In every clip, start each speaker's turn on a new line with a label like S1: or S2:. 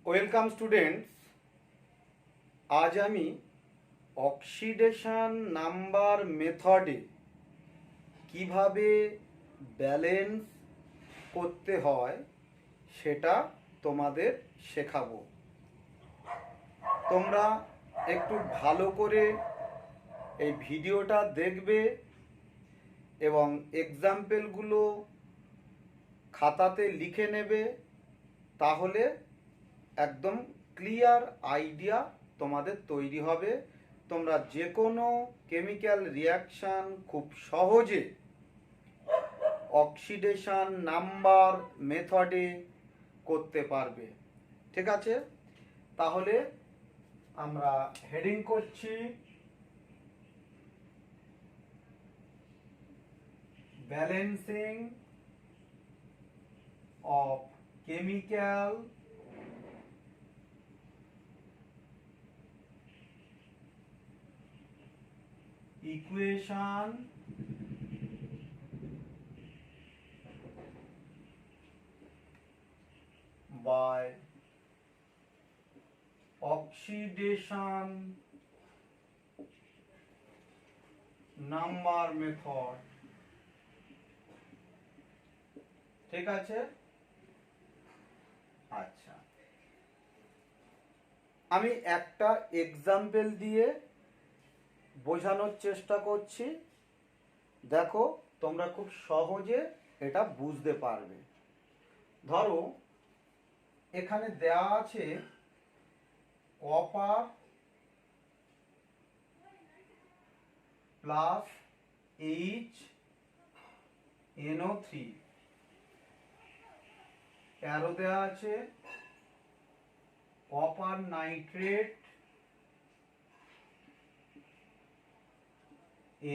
S1: Welcome students. আজ আমি oxidation number মেথডে কিভাবে ব্যালেন্স করতে হয় সেটা তোমাদের শেখাবো। তোমরা একটু ভালো করে এই ভিডিওটা দেখবে এবং এক্সাম্পলগুলো খাতাতে লিখে নেবে, তাহলে একদম ক্লিয়ার আইডিয়া তোমাদের তৈরি হবে। তোমরা যে কোনো কেমিক্যাল রিয়াকশান খুব সহজে অক্সিডেশন নাম্বার মেথডে করতে পারবে। ঠিক আছে, তাহলে আমরা হেডিং করছি balancing of chemical equation by oxidation number method। ঠিক আছে, আচ্ছা, আমি একটা এক্সাম্পল দিয়ে বোঝানোর চেষ্টা করছি। দেখো, তোমরা খুব সহজে এটা বুঝতে পারবে। ধরো, এখানে দেওয়া আছে কপার প্লাস HNO3, আরো দেওয়া আছে কপার নাইট্রেট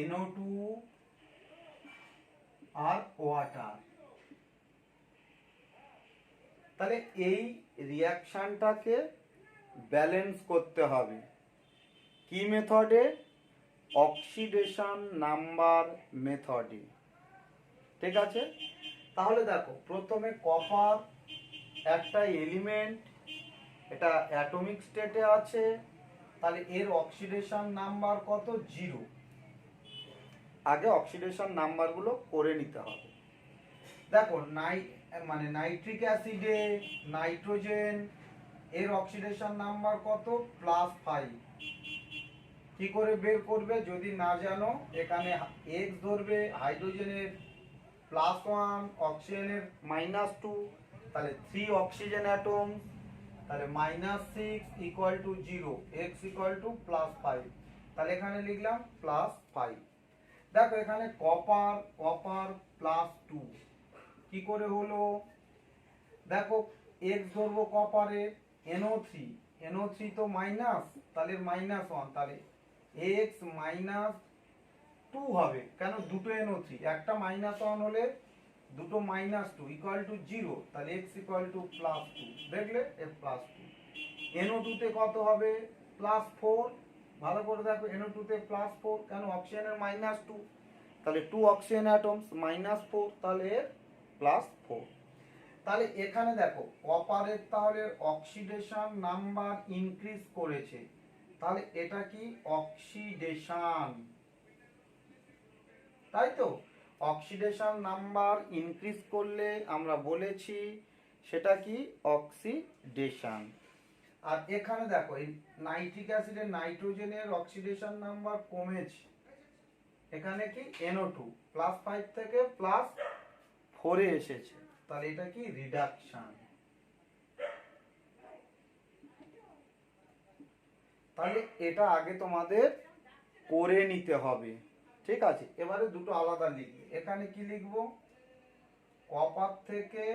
S1: NO2 আর ওয়াটার। তাহলে এই রিয়াকশনটাকে ব্যালেন্স করতে হবে কি মেথডে? অক্সিডেশন নাম্বার মেথডে। ঠিক আছে, তাহলে দেখো, প্রথমে কপার একটা এলিমেন্ট, এটা অ্যাটমিক স্টেটে আছে, তাহলে এর অক্সিডেশন নাম্বার কত? 0। আগে অক্সিডেশন নাম্বারগুলো করে নিতে হবে। দেখো, নাইট্রিক অ্যাসিডে নাইট্রোজেন, এর অক্সিডেশন নাম্বার কত? +5। কি করে বের করবে? যদি না জানো, এখানে X ধরবে, হাইড্রোজেনের +1, অক্সিজেনের -2, তাহলে 3 অক্সিজেন অ্যাটম, তাহলে -6 = 0, X = +5, তাহলে এখানে লিখলাম +5। দেখো, এখানে কপার +2 কি করে হলো? দেখো, X ধরবো কপারে, NO3 তো মাইনাস, তাহলে -1, তাহলে X -2 হবে। কেন? দুটো NO3, একটা -1 হলে দুটো -2 = 0, তাহলে X = +2। দেখলে, +2। NO2 তে কত হবে? +4। ভালো করে দেখো, NO2 তে +4, কেন? অক্সিজেনের -2, তাহলে 2 অক্সিজেন অ্যাটমস, -4, তাহলে +4। তাহলে এখানে দেখো, কপারের তাহলে অক্সিডেশন নাম্বার ইনক্রিজ করেছে, তাহলে এটা কি? অক্সিডেশন, তাই তো? অক্সিডেশন নাম্বার ইনক্রিজ করলে আমরা বলেছি সেটা কি? অক্সিডেশন। আর এখানে দেখো, এই নাইট্রিক অ্যাসিডের নাইট্রোজেনের অক্সিডেশন নাম্বার কমেছে, এখানে কি? NO2 +5 থেকে +4 এ এসেছে, তাহলে এটা কি? রিডাকশন। তাহলে এটা আগে তোমাদের করে নিতে হবে। ঠিক আছে, এবারে দুটো আলাদা লিখবে। এখানে কি লিখবো? কপার থেকে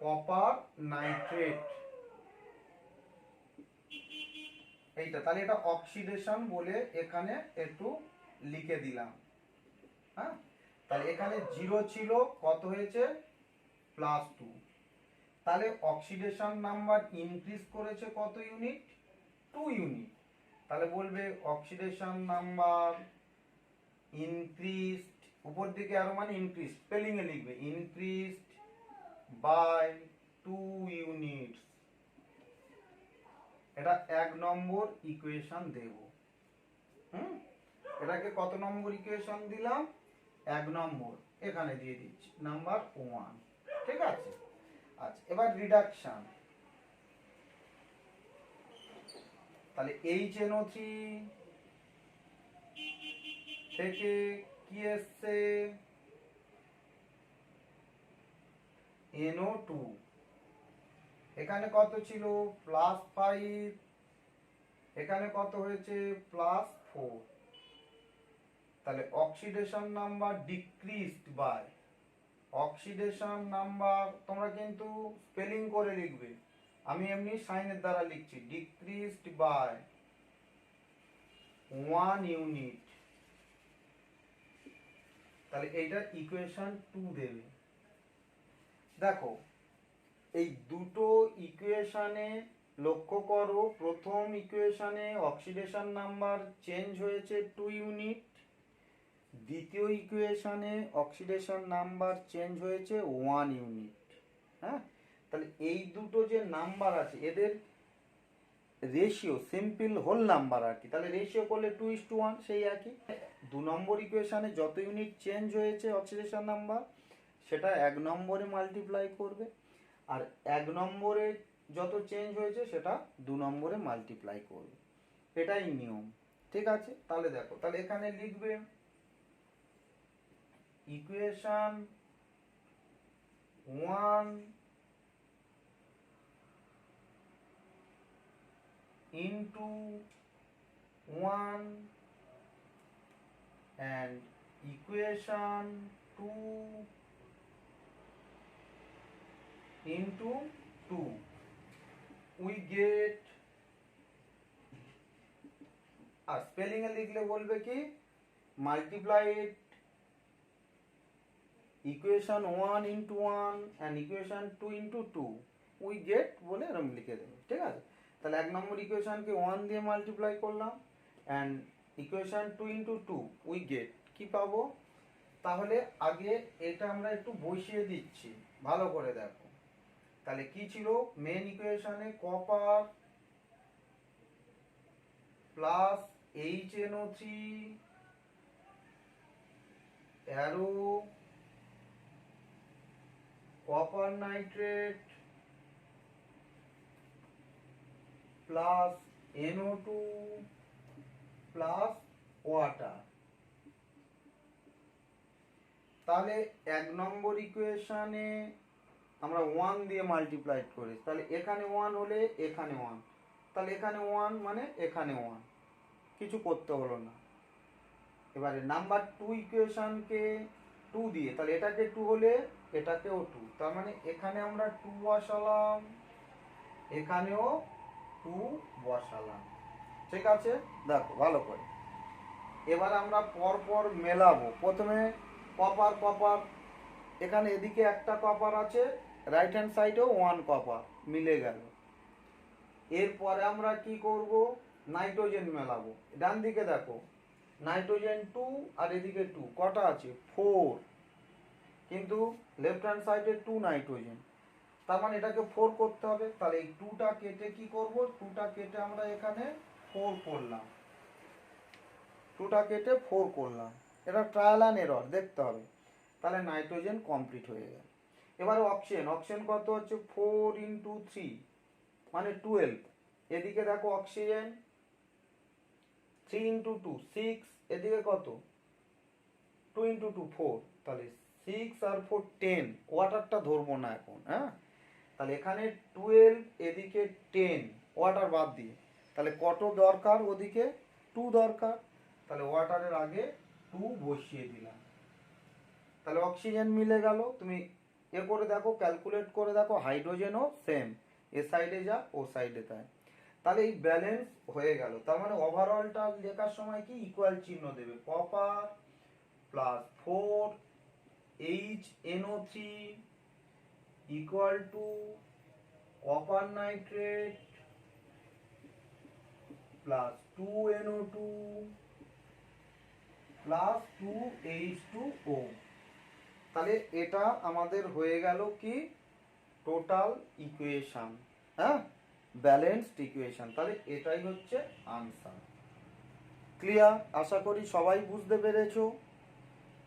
S1: কপার নাইট্রেট, এইটা, তাহলে এটা অক্সিডেশন বলে এখানে একটু লিখে দিলাম। হ্যাঁ, তাহলে এখানে 0 ছিল, কত হয়েছে? +2। তাহলে অক্সিডেশন নাম্বার ইনক্রিজ করেছে কত ইউনিট? 2 ইউনিট। তাহলে বলবে অক্সিডেশন নাম্বার ইনক্রিজড, উপর দিকে আরো মানে ইনক্রিজ, স্পেলিং এ লিখবে ইনক্রিজড বাই 2 ইউনিটস। এটা 1 নম্বর ইকুয়েশন দেব। এটাকে কত নম্বর ইকুয়েশন দিলাম? 1 নম্বর, এখানে দিয়ে দিচ্ছি নাম্বার 1। ঠিক আছে। আচ্ছা, এবার রিডাকশন। তাহলে HNO3 থেকে কি এসছে? NO2। এখানে কত ছিল? +5। এখানে কত হয়েছে? +4। তাহলে oxidation number decreased by, oxidation number তোমরা কিন্তু স্পেলিং করে লিখবে, আমি এমনি সাইনের দ্বারা লিখছি, ডিক্রিজড বাই 1 ইউনিট। তাহলে এইটা ইকুয়েশন 2 দেবে। দেখো এই দুটো ইকুয়েশনে লক্ষ্য করো, প্রথম ইকুয়েশনে অক্সিডেশন নাম্বার চেঞ্জ হয়েছে 2 ইউনিট, দ্বিতীয় ইকুয়েশনে অক্সিডেশন নাম্বার চেঞ্জ হয়েছে 1 ইউনিট। হ্যাঁ, তাহলে এই দুটো যে নাম্বার আছে এদের রেশিও সিম্পল হোল নাম্বার আর কি, তাহলে রেশিও করলে 2:1 সেই একই। 2 নম্বর ইকুয়েশনে যত ইউনিট চেঞ্জ হয়েছে অক্সিডেশন নাম্বার সেটা 1 নম্বরে মাল্টিপ্লাই করবে, আর 1 নম্বরে যত চেঞ্জ হয়েছে সেটা 2 নম্বরে মাল্টিপ্লাই করবে, এটাই নিয়ম। ঠিক আছে, তাহলে দেখো, তাহলে এখানে লিখবে equation 1 into 1 and equation 2 into 2, we get, আর স্পেলিং এ লিখলে বলবে কি multiply it equation 1 into 1 and equation 2 into 2, we get বলে এরকম লিখে দেবে। ঠিক আছে, তাহলে 1 নম্বর ইকুয়েশনকে 1 দিয়ে মাল্টিপ্লাই করলাম and equation 2 into 2 we get, কি পাবো? তাহলে আগে এটা আমরা একটু বসিয়ে দিচ্ছি, ভালো করে দেখো। তাহলে কি ছিল? মেন ইকুয়েশনে copper plus HNO3 arrow copper nitrate plus NO2 plus water. তাহলে 1 নম্বর ইকুয়েশনে আমরা 1 দিয়ে মাল্টিপ্লাই করি, তাহলে এখানে 1 হলে এখানে 1, তাহলে এখানে 1 মানে এখানে 1, কিছু করতে হলো না। এবারে নাম্বার 2 ইকুয়েশনকে 2 দিয়ে, তাহলে এটাকে 2 হলে এটাকেও 2, তার মানে এখানে আমরা 2 বসালাম, এখানেও 2 বসালাম। ঠিক আছে, দেখো ভালো করে। এবার আমরা পরপর মেলাবো। প্রথমে কপার কপার, এখানে এদিকে একটা কপার আছে, রাইট হ্যান্ড সাইডেও 1 কপার, মিলে গেল। এরপরে আমরা কি করব? নাইট্রোজেন মেলাবো। ডান দিকে দেখো নাইট্রোজেন 2 আর এদিকে 2, কটা আছে? 4, কিন্তু লেফট হ্যান্ড সাইডে 2 নাইট্রোজেন, তার মানে এটাকে 4 করতে হবে। তাহলে এই 2টা কেটে কি করব? 2টা কেটে আমরা এখানে 4 করলাম, 2টা কেটে 4 করলাম। এটা ট্রায়াল অ্যান্ড এরর দেখতে হবে। তাহলে নাইট্রোজেন কমপ্লিট হয়ে গেল। এবারে অক্সিজেন, অক্সিজেন কত হচ্ছে? 4 into 3 মানে 12। এদিকে দেখো অক্সিজেন 3 into 2 6, এদিকে কত? 2 into 2 4, তাহলে 6 আর 4 10, ওয়াটারটা ধরবো না এখন। হ্যাঁ, তাহলে এখানে 12, এদিকে 10, ওয়াটার বাদ দিয়ে, তাহলে কত দরকার? ওদিকে 2 দরকার, তাহলে ওয়াটারের আগে 2 বসিয়ে দিলাম। তাহলে অক্সিজেন মিলে গেল। তুমি এ করে দেখো, ক্যালকুলেট করে দেখো, হাইড্রোজেনও সেম, এ সাইডে যা ও সাইডে তাই। তাহলে এই ব্যালেন্স হয়ে গেল। তার মানে ওভারঅলটা লেখার সময় কি ইকুয়াল চিহ্ন দেবে, copper plus 4 HNO3 equal to copper nitrate plus 2NO2 plus 2H2O। তাহলে এটা আমাদের হয়ে গেল কি টোটাল ইকুয়েশন, হ্যাঁ, ব্যালেন্সড ইকুয়েশন। তাহলে এটাই হচ্ছে আনসার। ক্লিয়ার? আশা করি সবাই বুঝতে পেরেছো,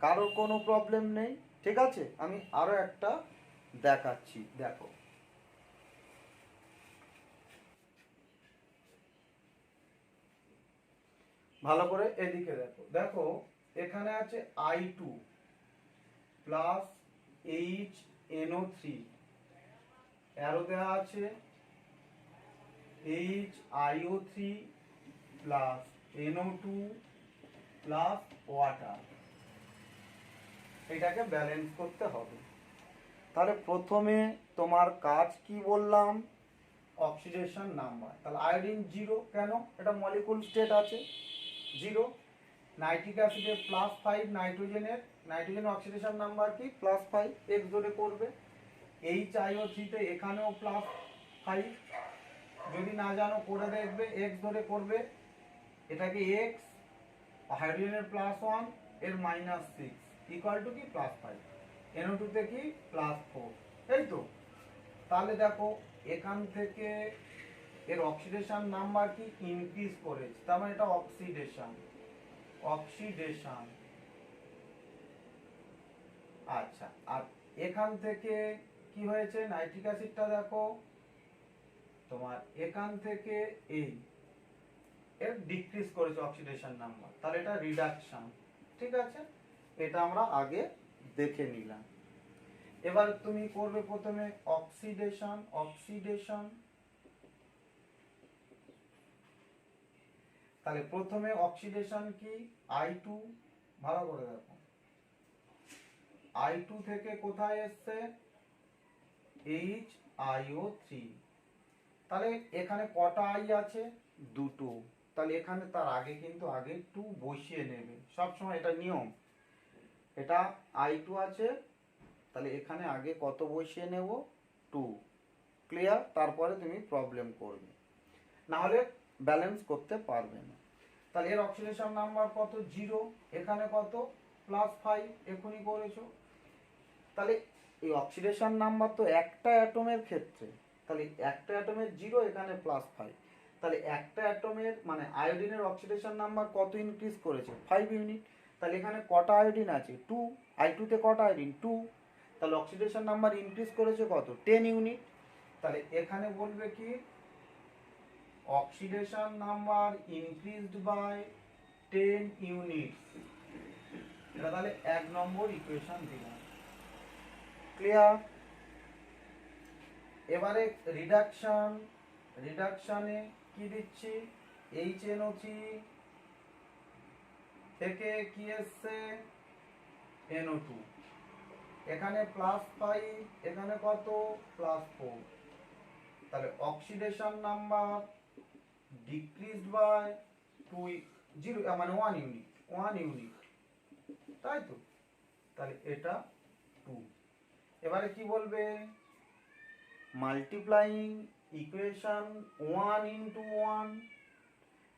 S1: কারোর কোনো প্রবলেম নেই। ঠিক আছে, আমি আরো একটা দেখাচ্ছি, দেখো। ভালো করে এদিকে দেখো, দেখো এখানে আছে I2 প্লাস HNO3, অ্যারো দেওয়া আছে HIO3 plus NO2 plus water. এটাকে ব্যালেন্স করতে হবে। তাহলে প্রথমে তোমার কাজ কি বললাম, অক্সিডেশন নাম্বার। তাহলে আয়োডিন 0, কেন? এটা মলিকুল স্টেট আছে 0। নাইট্রিক অ্যাসিডের +5, নাইট্রোজেন অক্সিডেশন নাম্বার কি +5, এক্স ধরে করবে। HIO3 তে এখানেও +5, যদি না জানো করে দেখবে, এক্স ধরে করবে, এটাকে এক্স, হাইড্রোজেনের +1 এর -6 ইকুয়াল টু কি +5, NO2 তে কি +4, এই তো। তাহলে দেখো এখান থেকে এর অক্সিডেশন নাম্বার কি ইনক্রিজ করেছে, তার মানে এটা অক্সিডেশন। আচ্ছা, আর এখান থেকে কি হয়েছে, নাইট্রিক অ্যাসিডটা দেখো তোমার এখান থেকে এই এর ডিক্রিজ করেছে অক্সিডেশন নাম্বার, তাহলে এটা রিডাকশন। ঠিক আছে, এটা আমরা আগে দেখে নিলাম। এবার তুমি করবে প্রথমে অক্সিডেশন। তাহলে প্রথমে অক্সিডেশন কি I2, ভালো করে দেখো, I2 থেকে কোথায় এসছে HIO3। তাহলে এখানে কটা আই আছে, দুটো। তাহলে এখানে তার আগে কিন্তু আগে 2 বসিয়ে নেবে সবসময়, এটা নিয়ম। এটা I2 আছে, তাহলে এখানে আগে কত বসিয়ে নেব, 2। ক্লিয়ার? তারপরে তুমি প্রবলেম করবে, না হলে ব্যালেন্স করতে পারবে না। তাহলে এর অক্সিডেশন নাম্বার কত, 0। এখানে কত, +5, এখনই করেছো। তাহলে এই অক্সিডেশন নাম্বার তো একটা অ্যাটমের ক্ষেত্রে, তাহলে একটা অ্যাটমের 0, এখানে +5, তাহলে একটা অ্যাটমের মানে আয়োডিনের অক্সিডেশন নাম্বার কত ইনক্রিজ করেছে, 5 ইউনিট। তাহলে এখানে কটা আয়োডিন আছে, 2। I2 তে কটা আয়োডিন, 2। তাহলে অক্সিডেশন নাম্বার ইনক্রিজ করেছে কত, 10 ইউনিট। তাহলে এখানে বলবে কি oxidation number increased by 10 unit. এটা তাহলে 1 নম্বর ইকুয়েশন দিলাম। ক্লিয়ার? এবারে রিডাকশনে কি দিচ্ছি, HNO3 থেকে কি এসছে, NO2, এখানে +5, এখানে কত, +4। তাহলে অক্সিডেশন নাম্বার ডিক্রিজড বাই 2, 0 মানে 1 ইউনিট, তাই তো। তাহলে এটা 2। এবারে কি বলবে, multiplying equation 1 into 1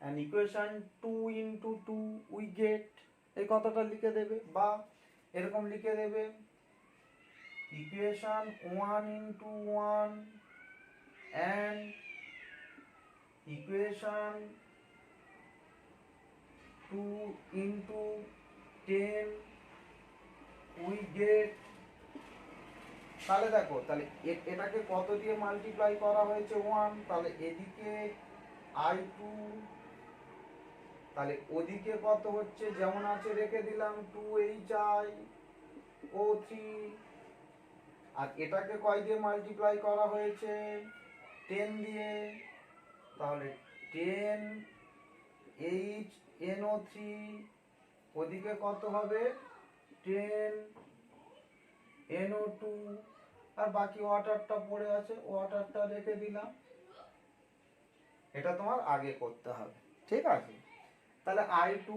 S1: and equation 2 into 2 we get, এই কথাটা লিখে দেবে, বা এরকম লিখে দেবে equation 1 into 1 and equation 2 into 10 we get। তাহলে দেখো, তাহলে এটাকে কত দিয়ে মাল্টিপ্লাই করা হয়েছে, 1। তাহলে এদিকে I2, তাহলে ওদিকে কত হচ্ছে, যেমন আছে রেখে দিলাম 2HIO3, আর এটাকে কয় দিয়ে মাল্টিপ্লাই করা হয়েছে, 10 দিয়ে। তাহলে 10HNO3, ওদিকে কত হবে, 10NO2, আর বাকি ওয়াটারটা পড়ে আছে, ওয়াটারটা রেখে দিলাম। এটা তোমার আগে করতে হবে, ঠিক আছে। তাহলে I2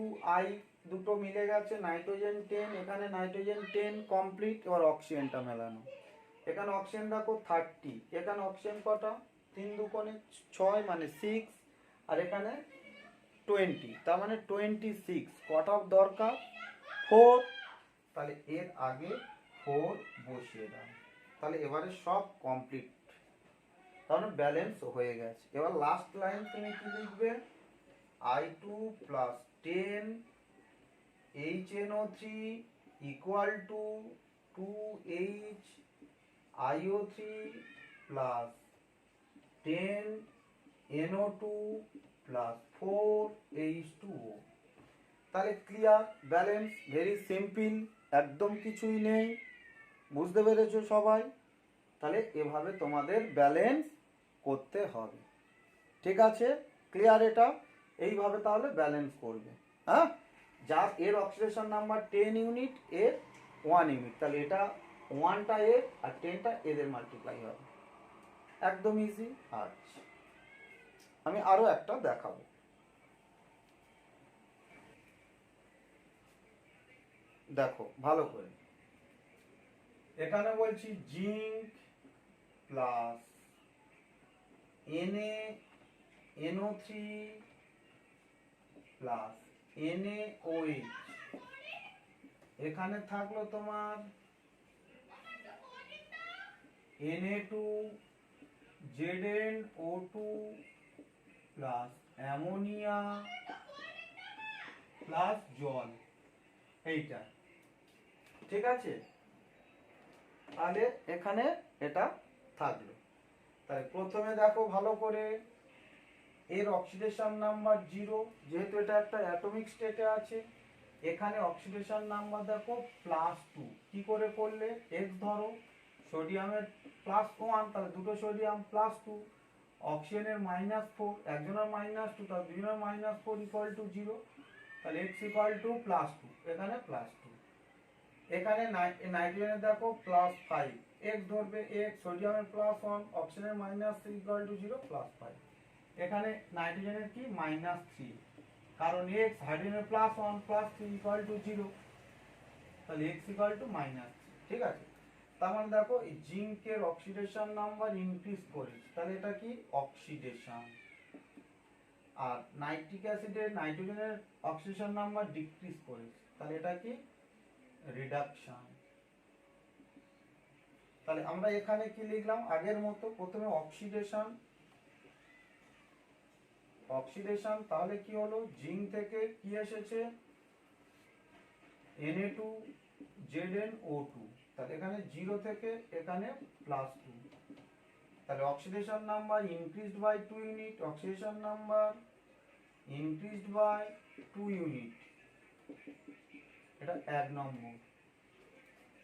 S1: I দুটো মিলে গেছে, নাইট্রোজেন 10, এখানে নাইট্রোজেন 10 কমপ্লিট। এবার অক্সিজেনটা মেলানো, এখানে অক্সিজেন রাখো 30, এখানে অক্সিজেন কটা, 3 দুকোণে 6 মানে 6, আর এখানে 20, তার মানে 26। কটা দরকার, 4। তাহলে এর আগে 4 বসিয়ে দাও। তাহলে এবারে সব কমপ্লিট, তাহলে ব্যালেন্স হয়ে গেছে। এবার লাস্ট লাইন তুমি কি লিখবে, I2 plus 10 HNO3 equal to 2H IO3 plus 10 NO2 plus 4H2O। তাহলে ক্লিয়ার, ব্যালেন্স, ভেরি সিম্পল, একদম কিছুই নেই। বুঝতে পেরেছো সবাই? তাহলে এভাবে তোমাদের ব্যালেন্স করতে হবে, ঠিক আছে? ক্লিয়ার এটা? এইভাবে তাহলে ব্যালেন্স করবে। হ্যাঁ, যার এর অক্সিডেশন নাম্বার 10 ইউনিট, এর 1 ইউনিট, তাহলে এটা 1টা এর আর 10টা এদের মাল্টিপ্লাই হবে, একদম ইজি। আচ্ছা, আমি আরো একটা দেখাবো। দেখো ভালো করে, এখানে বলছি zinc plus NaNO3 plus NaOH, এখানে থাকলো তোমার Na2ZnO2 প্লাস অ্যামোনিয়া প্লাস জল, এইটা, ঠিক আছে? তাহলে এখানে এটা থাকলো। তাই প্রথমে দেখো ভালো করে, এর অক্সিডেশন নাম্বার 0, যেহেতু এটা একটা অ্যাটমিক স্টেটে আছে। এখানে অক্সিডেশন নাম্বার দেখো +2, কি করে করলে, X ধরো, সোডিয়ামের +1, তাহলে দুটো সোডিয়াম +2, অক্সিজেনের -4, একজনের -2, তাহলে দুজনের -4 ইকুয়াল টু 0, তাহলে X ইকুয়াল টু +2, এখানে +2। এখানে নাইট্রোজেনের দেখো +5, X ধরবে, X, সোডিয়ামের +1, অক্সিজেনের -3 ইকুয়াল টু 0, +5। এখানে নাইট্রোজেনের কি -3, কারণ X, হাইড্রোজেনের +1 +3 ইকুয়াল টু 0, তাহলে X ইকুয়াল টু -3, ঠিক আছে? তার মানে দেখো এই জিঙ্কের অক্সিডেশন নাম্বার ইনক্রিজ করেছে, তাহলে এটা কি অক্সিডেশন। আর নাইট্রিক অ্যাসিডের নাইট্রোজেনের অক্সিডেশন নাম্বার ডিক্রিজ করেছে, তাহলে এটা কি রিডাকশন। তাহলে আমরা এখানে কি লিখলাম আগের মতো, প্রথমে অক্সিডেশন, তাহলে কি হলো, জিঙ্ক থেকে কি এসেছে, Na2ZnO2, তাহলে এখানে 0 থেকে এখানে +2, তাহলে oxidation number increased by 2 unit, oxidation number increased by 2 unit, এটা 1 নম্বর।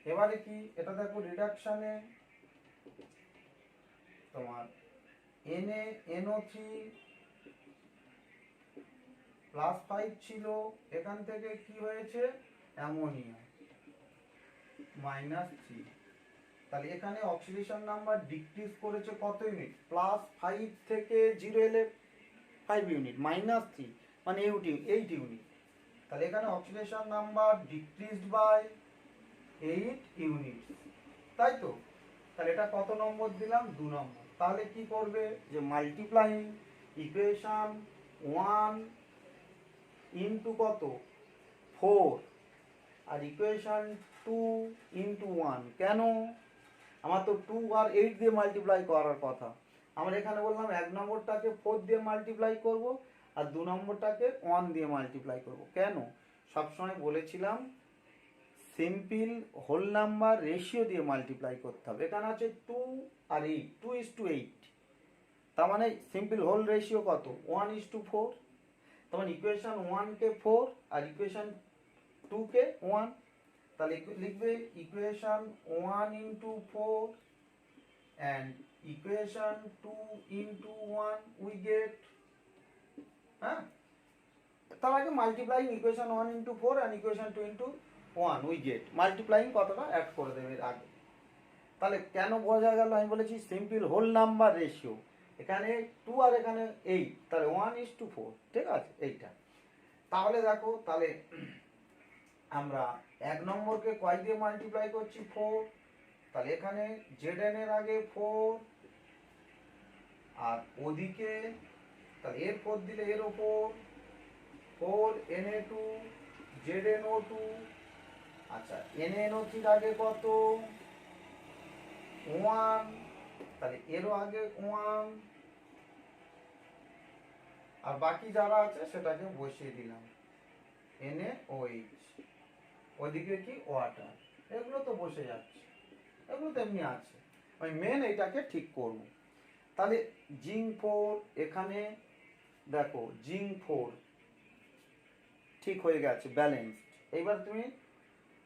S1: এবারে কি, এটা দেখো রিডাকশনে তোমার NaNO3 +5 ছিল, এখান থেকে কি হয়েছে, অ্যামোনিয়া -3, তাহলে এখানে অক্সিডেশন নাম্বার ডিক্রিজ করেছে কত ইউনিট, +5 থেকে 0 এলে 5 ইউনিট, -3 মানে 8 ইউনিট, তাহলে এখানে oxidation number decreased by 8 unit, তাই তো? তাহলে এটা কত নম্বর দিলাম, 2 নম্বর। তাহলে কি করবে, যে মাল্টিপ্লাইং ইকুয়েশন 1 ইনটু কত, 4, আর ইকুয়েশন 2 ইনটু 1, কেন, আমার তো 2 আর 8 দিয়ে মাল্টিপ্লাই করার কথা। আমরা এখানে বললাম 1 নম্বরটাকে 4 দিয়ে মাল্টিপ্লাই করব, আর 2 নম্বরটাকে 1 দিয়ে মাল্টিপ্লাই করব। কেন, সবসময় বলেছিলাম সিম্পল হোল নাম্বার রেশিও দিয়ে মাল্টিপ্লাই করতে হবে। এখানে আছে 2 আর 8, 2:8, তার মানে সিম্পল হোল রেশিও কত, 1:4, তার মানে ইকুয়েশন 1 কে 4 আর ইকুয়েশন 2 কে 1, তাহলে লিখবে equation 1 into 4 and equation 2 into 1 we get, হ্যাঁ, তার আগে multiplying equation 1 into 4 and equation 2 into 1 we get, multiplying কতটা অ্যাড করে দেবে এর আগে। তাহলে কেন বোঝা গেল, আমি বলেছি সিম্পল হোল নাম্বার রেশিও, এখানে 2 আর এখানে 8, তাহলে 1:4, ঠিক আছে এইটা। তাহলে দেখো, তাহলে আমরা 1 নম্বরকে কয় দিয়ে মাল্টিপ্লাই করছি, 4, তাহলে এখানে Zn এর আগে 4, আর ওদিকে তাহলে এর 4 দিলে এর ওপর 4 Na2 ZnO2, আচ্ছা NaNO3 এর আগে কত ওয়ান, তাহলে এরও আগে ওয়ান, আর বাকি যারা আছে সেটাকে বসিয়ে দিলাম NaOH, ওইদিকে কি ওয়াটার, এগুলো তো বসে যাচ্ছে, এগুলো তো এমনি আছে, আমি মেন এইটাকে ঠিক করব। তাহলে জিঙ্ক 4 এখানে দেখো, জিঙ্ক 4 ঠিক হয়ে গেছে, ব্যালেন্সড। এবার তুমি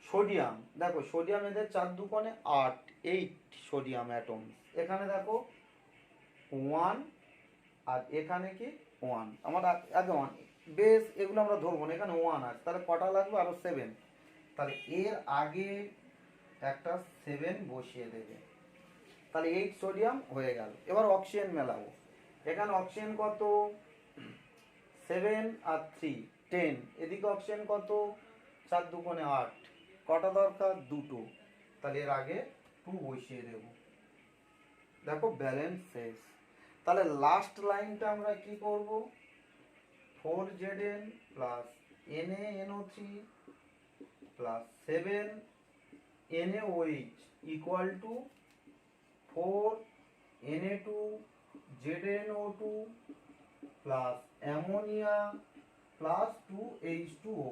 S1: সোডিয়াম দেখো, সোডিয়াম এদের 4 দুকোণে 8, 8 সোডিয়াম অ্যাটম, এখানে দেখো 1, আর এখানে কি 1, আমার আগে 1 বেস, এগুলো আমরা ধরবো না, এখানে 1 আছে, তাহলে কটা লাগবে আরো 7, তাহলে এর আগে একটা 7 বসিয়ে দেবে, তাহলে 8 সোডিয়াম হয়ে গেল। এবার অক্সিজেন মেলাবো, এখানে অক্সিজেন কত 7 আর 3 10, এদিকে অক্সিজেন কত 4 দুকোণে 8, কটা দরকার দুটো, তাহলে এর আগে 2 বসিয়ে দেব, দেখো ব্যালেন্স শেষ। তাহলে লাস্ট লাইনটা আমরা কি করব, 4Zn plus NaNO3 plus 7NaOH equal to 4Na2ZnO2 plus ammonia plus 2H2O।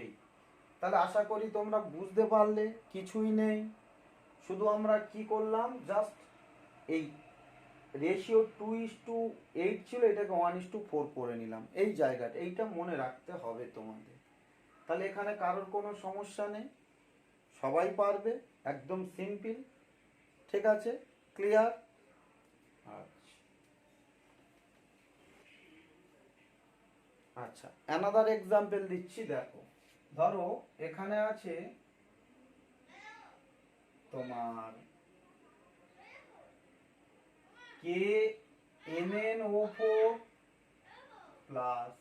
S1: এই, তাহলে আশা করি তোমরা বুঝতে পারলে, কিছুই নেই, শুধু আমরা কি করলাম, জাস্ট এই রেশিও 2:8 ছিল, এটাকে 1:4 করে নিলাম, এই জায়গাটা, এইটা মনে রাখতে হবে তোমাদের। তাহলে এখানে কারোর কোনো সমস্যা নেই, সবাই পারবে, একদম সিম্পল, ঠিক আছে, ক্লিয়ার? আচ্ছা, অ্যানাদার এক্সাম্পল দিচ্ছি, দেখো, ধরো এখানে আছে তোমার KMnO4 plus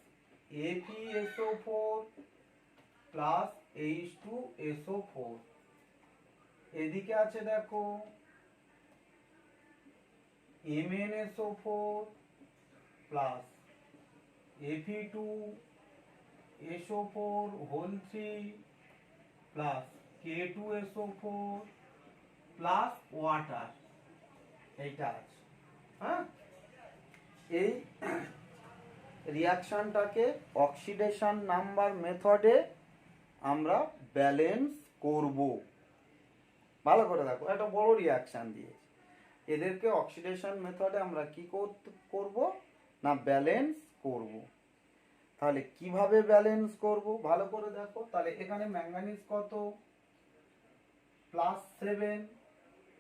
S1: ApSO4 plus H2SO4, এদিকে আছে দেখো MnSO4 plus Fe2SO4 whole 3 plus K2SO4 plus water, এইটা আছে। হ্যাঁ, এই রিয়াকশনটাকে অক্সিডেশন নাম্বার মেথডে আমরা ব্যালেন্স করব। ভালো করে দেখো, একটা বড় রিয়াকশন দিয়েছি, এদেরকে অক্সিডেশন মেথডে আমরা কি করব না ব্যালেন্স করব। তাহলে কিভাবে ব্যালেন্স করব ভালো করে দেখো, তাহলে এখানে ম্যাঙ্গানিজ কত +7,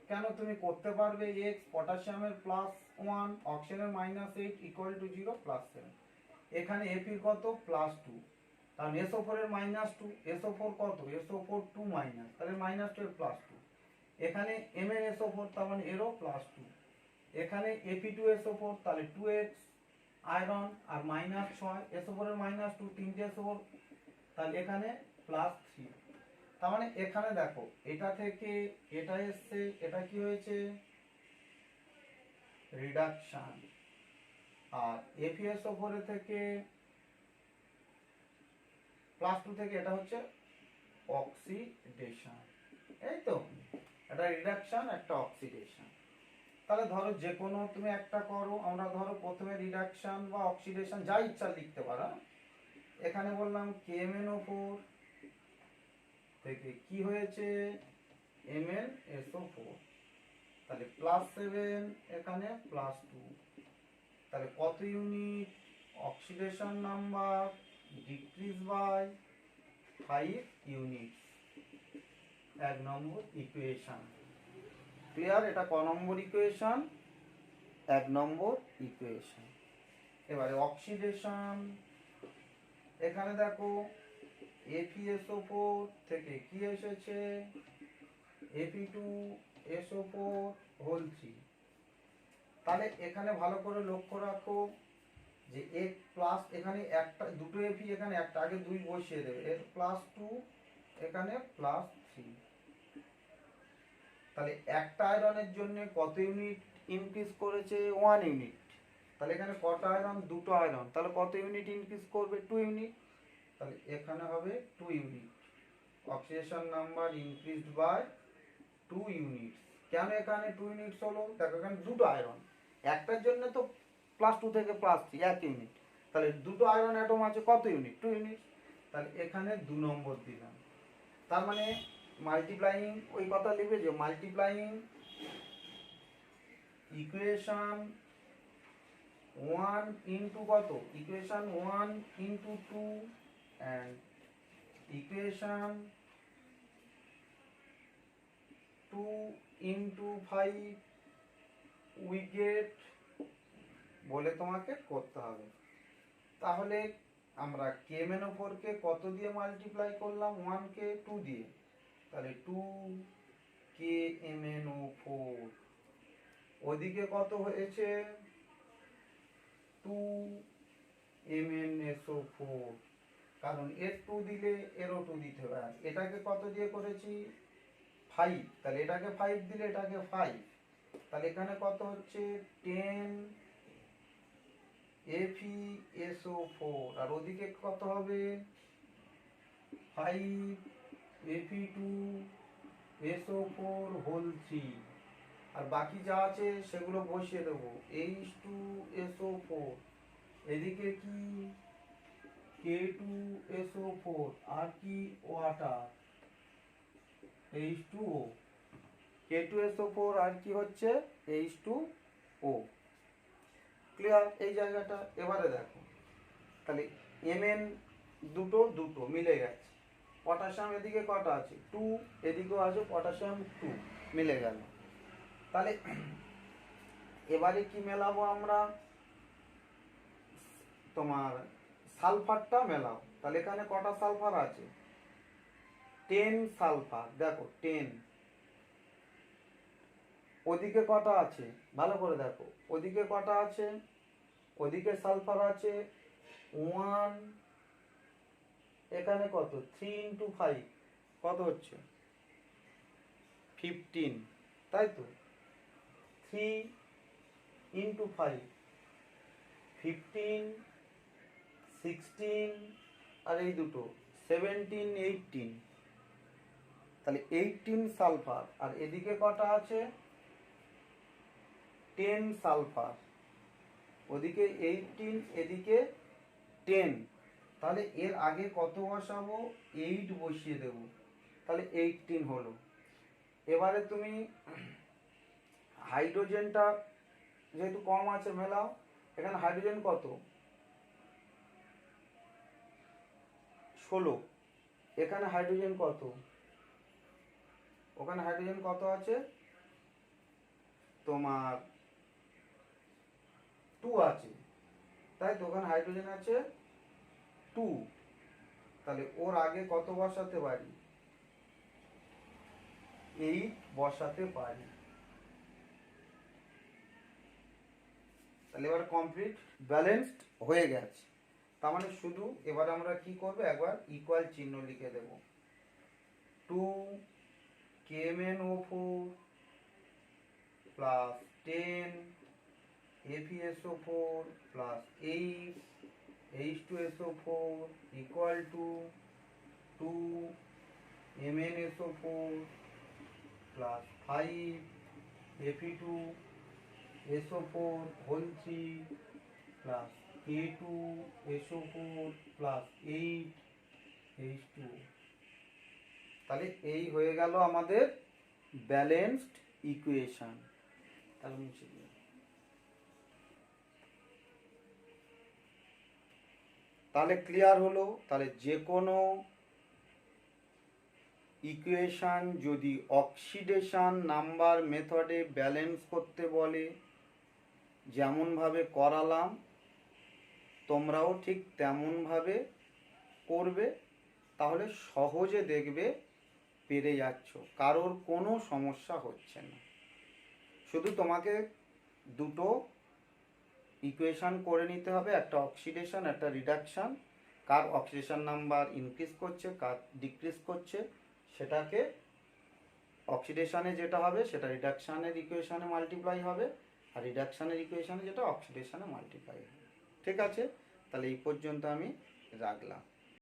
S1: কেন তুমি করতে পারবে x, পটাশিয়ামের +1, অক্সিজেনের -8 ইকুয়াল টু 0 +7, এখানে Ap কত +2, তাহলে SO4 এর -2, SO4 কত SO4 2 মাইনাস, তাহলে -2 এর +2, এখানে MnSO4 তার মানে এরও +2, এখানে Ap2SO4 তাহলে 2x আয়রন আর -6, SO4 এর -2, তিনটে SO4, তাহলে এখানে +3, তার মানে এখানে দেখো এটা থেকে এটা এসছে, এটা কি হয়েছে রিডাকশন, আর FeSO4 থেকে +2 থেকে এটা হচ্ছে অক্সিডেশন, এই তো, এটা রিডাকশন একটা অক্সিডেশন। তাহলে ধরো যে কোনো তুমি একটা করো, আমরা ধরো প্রথমে রিডাকশন বা অক্সিডেশন যা ইচ্ছা লিখতে পারো, এখানে বললাম KMnO4 থেকে কি হয়েছে MnSO4, তাহলে +7, এখানে +2, তাহলে কত unit, oxidation number decrease by 5 unit, 1 নম্বর ইকুয়েশন। ক্লিয়ার? এটা ক নম্বর ইকুয়েশন? 1 নম্বর ইকুয়েশন। এবারে অক্সিডেশন, এখানে দেখো FeSO4 থেকে কি এসেছে Fe2SO4 হোল 3, তাহলে এখানে ভালো করে লক্ষ্য রাখো যে এক প্লাস, এখানে একটা দুটো Fe, এখানে একটা, আগে 2 বসিয়ে দেবে, এর +2, এখানে +3, তাহলে একটা আয়রনের জন্য কত ইউনিট ইনক্রিজ করেছে 1 ইউনিট, তাহলে এখানে কত আয়রন, দুটো আয়রন, তাহলে কত ইউনিট ইনক্রিজ করবে 2 ইউনিট, তাহলে এখানে হবে 2 unit, oxidation number increased by 2 unit. কেন এখানে 2 ইউনিটস হলো? দেখো এখানে দুটো আয়রন, একটার জন্য তো +2 থেকে +3 1 ইউনিট, তাহলে দুটো আয়রন অ্যাটম আছে কত ইউনিট? 2 ইউনিট। তাহলে এখানে 2 নম্বর দিলাম। তার মানে মাল্টিপ্লাইং ওই কথা লিখবে যে মাল্টিপ্লাইং ইকুয়েশন 1 ইন্টু কত? Equation 1 into 2 and equation 2 into 5 we get বলে তোমাকে করতে হবে। তাহলে আমরা Kmno4 কে কত দিয়ে মাল্টিপ্লাই করলাম? 1 কে 2 দিয়ে, তাহলে 2 Kmno4। ওদিকে কত হয়েছে? 2 MnSO4, কারণ এর 2 দিলে এরও 2 দিতে হবে। আর এটাকে কত দিয়ে করেছি? 5, তাহলে এটাকে 5 দিলে এটাকে 5, তাহলে এখানে কত হচ্ছে? 10 FeSO4। আর ওদিকে কত হবে? 5 Fe2SO4 হোল 3। আর বাকি যা আছে সেগুলো বসিয়ে দেবো। H2SO4, এদিকে কি? K2SO4, আর কি? Water, H2O। K2SO4 আর কি হচ্ছে? H2O। ক্লিয়ার এই জায়গাটা? এবারে দেখো, তাহলে Mn দুটো দুটো মিলে গেছে। পটাশিয়াম এদিকে কটা আছে? 2, এদিকেও আছে পটাশিয়াম 2, মিলে গেল। তাহলে এবারে কি মেলাবো আমরা? তোমার সালফারটা মেলাও। তাহলে এখানে কটা সালফার আছে? 10 সালফার। দেখো 10। ওদিকে কটা আছে? ভালো করে দেখো, ওদিকে কটা আছে? ওদিকে সালফার আছে 1, এখানে কত? 3 ইন্টু 5 কত হচ্ছে? 15, তাই তো? 3 ইন্টু 5 15, 16, আর এই দুটো 17, 18, তাহলে 18 সালফার। আর এদিকে কটা আছে? 10 সালফার। ওদিকে 18, এদিকে 10, তাহলে এর আগে কত বসাবো? 8 বসিয়ে দেব, তাহলে 18 হলো। এবারে তুমি হাইড্রোজেনটা যেহেতু কম আছে মেলাও। এখানে হাইড্রোজেন কত? 16। এখানে হাইড্রোজেন কত? ওখানে হাইড্রোজেন কত আছে? তোমার 2 আছে, তাই তো? ওখানে হাইড্রোজেন আছে 2, তাহলে ওর আগে কত বসাতে পারি? 8 বসাতে পারি। তাহলে এবার কমপ্লিট ব্যালেন্সড হয়ে গেছে। তার মানে শুধু এবার আমরা কি করব? একবার ইকুয়াল চিহ্ন লিখে দেব। 2 KMnO4 plus 10 FeSO4 plus 8 H2SO4 equal to 2 MnSO4 plus 5 Fe2SO4 whole 3 plus K2SO4 plus 8 H2O। তাহলে এই হয়ে গেল আমাদের ব্যালেন্সড ইকুয়েশন। তাহলে মুছে দিই। তাহলে ক্লিয়ার হলো? তাহলে যে কোনো ইকুয়েশন যদি অক্সিডেশন নাম্বার মেথডে ব্যালেন্স করতে বলে, যেমনভাবে করালাম তোমরাও ঠিক তেমনভাবে করবে, তাহলে সহজে দেখবে পেরে যাচ্ছ, কারোর কোনো সমস্যা হচ্ছে না। শুধু তোমাকে দুটো ইকুয়েশন করে নিতে হবে, একটা অক্সিডেশন একটা রিডাকশান। কার অক্সিডেশন নাম্বার ইনক্রিজ করছে কার ডিক্রিজ করছে সেটাকে অক্সিডেশনে যেটা হবে সেটা রিডাকশানের ইকুয়েশনে মাল্টিপ্লাই হবে, আর রিডাকশানের ইকুয়েশনে যেটা অক্সিডেশনে মাল্টিপ্লাই হবে। ঠিক আছে? তাহলে এই পর্যন্ত আমি রাখলাম।